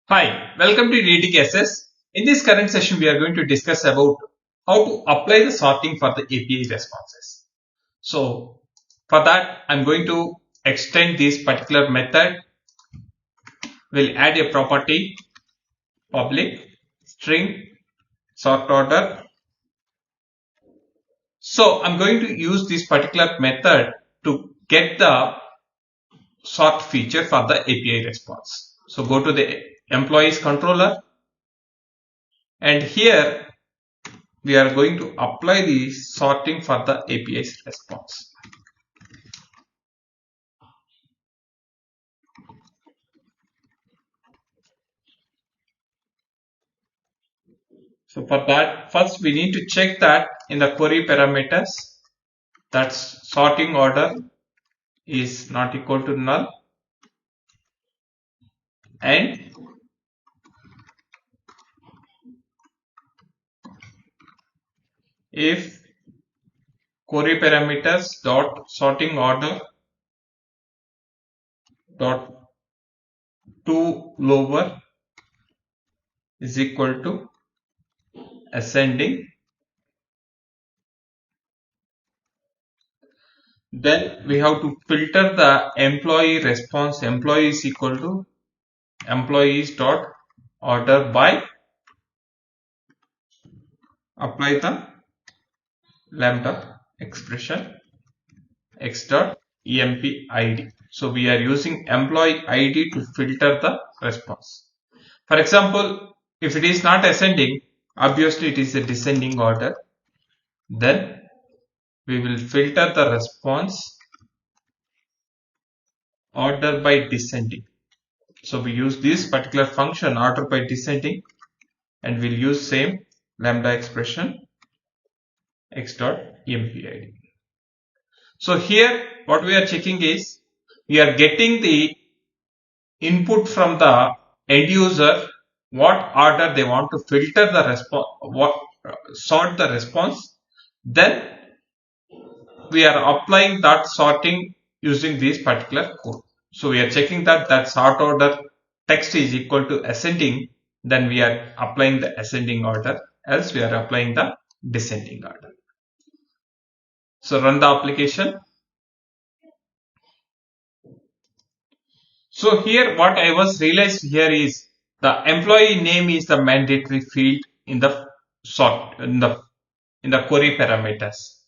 Hi, welcome to Reading SS. In this current session, we are going to discuss about how to apply the sorting for the API responses. So, for that, I'm going to extend this particular method. We'll add a property public string sort order. So, I'm going to use this particular method to get the sort feature for the API response. So, go to the employees controller, and here we are going to apply the sorting for the API's response. So for that, first we need to check that in the query parameters that sorting order is not equal to null, and if query parameters dot sorting order dot to lower is equal to ascending, then we have to filter the employee response. Employee is equal to employees dot order by, apply the lambda expression x dot emp id. So we are using employee id to filter the response. For example, if it is not ascending, obviously it is a descending order, then we will filter the response order by descending. So we use this particular function order by descending, and we'll use same lambda expression x dot emp id. So here what we are checking is we are getting the input from the end user, what order they want to filter the response, what sort the response. Then we are applying that sorting using this particular code. So we are checking that sort order text is equal to ascending, then we are applying the ascending order, else we are applying the descending order. So run the application. So here what I was realized here is the employee name is the mandatory field in the sort in the query parameters.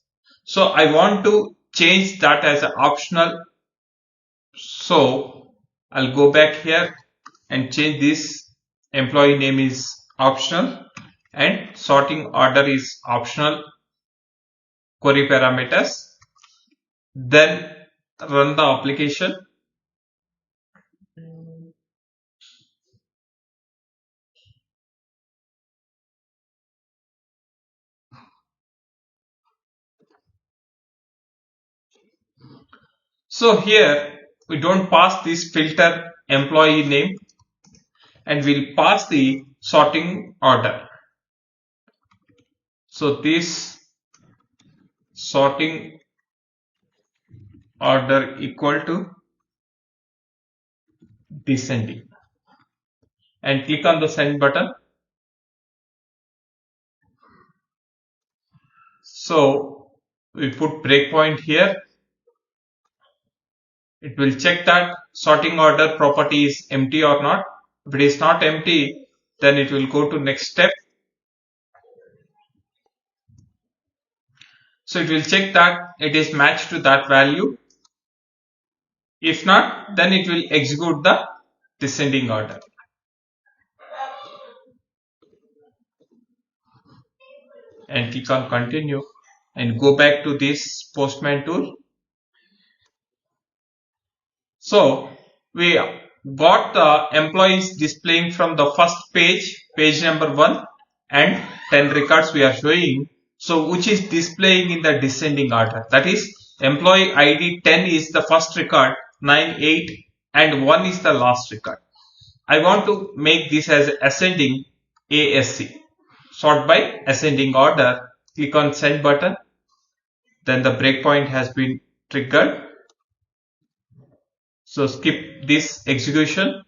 So I want to change that as an optional. So I'll go back here and change this employee name is optional and sorting order is optional query parameters. Then run the application. So here we don't pass this filter employee name, and we'll pass the sorting order. So this sorting order equal to descending, and click on the send button. So we put breakpoint here. It will check that sorting order property is empty or not. If it is not empty, then it will go to next step. So it will check that it is matched to that value. If not, then it will execute the descending order. And click on continue and go back to this Postman tool. So we got the employees displaying from the first page number 1, and 10 records we are showing. So which is displaying in the descending order, that is employee ID 10 is the first record, 9, 8 and 1 is the last record. I want to make this as ascending ASC, sort by ascending order. Click on send button, then the breakpoint has been triggered. So skip this execution.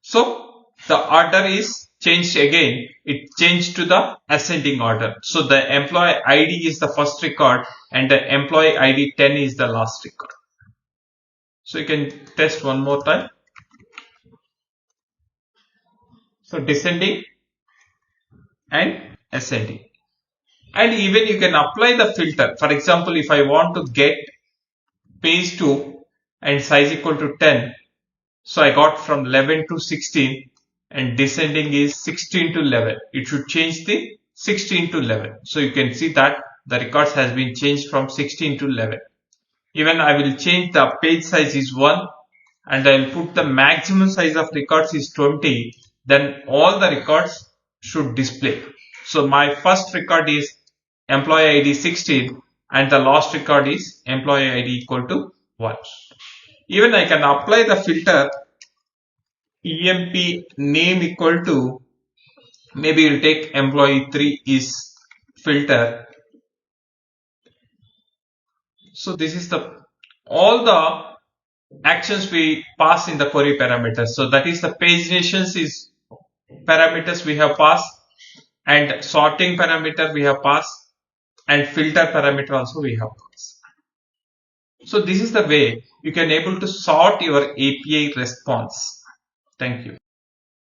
So the order is changed again. It changed to the ascending order. So the employee ID is the first record and the employee ID 10 is the last record. So you can test one more time. So descending and ascending. And even you can apply the filter. For example, if I want to get page 2 and size equal to 10, so I got from 11 to 16 and descending is 16 to 11. It should change the 16 to 11. So you can see that the records has been changed from 16 to 11. Even I will change the page size is 1 and I will put the maximum size of records is 20. Then all the records should display. So my first record is employee ID 16 and the last record is employee ID equal to 1. Even I can apply the filter emp name equal to, maybe we'll take employee 3 is filter. So this is the all the actions we pass in the query parameters. So that is the paginations is parameters we have passed, and sorting parameter we have passed, and filter parameter also we have passed. So this is the way you can able to sort your API response. Thank you.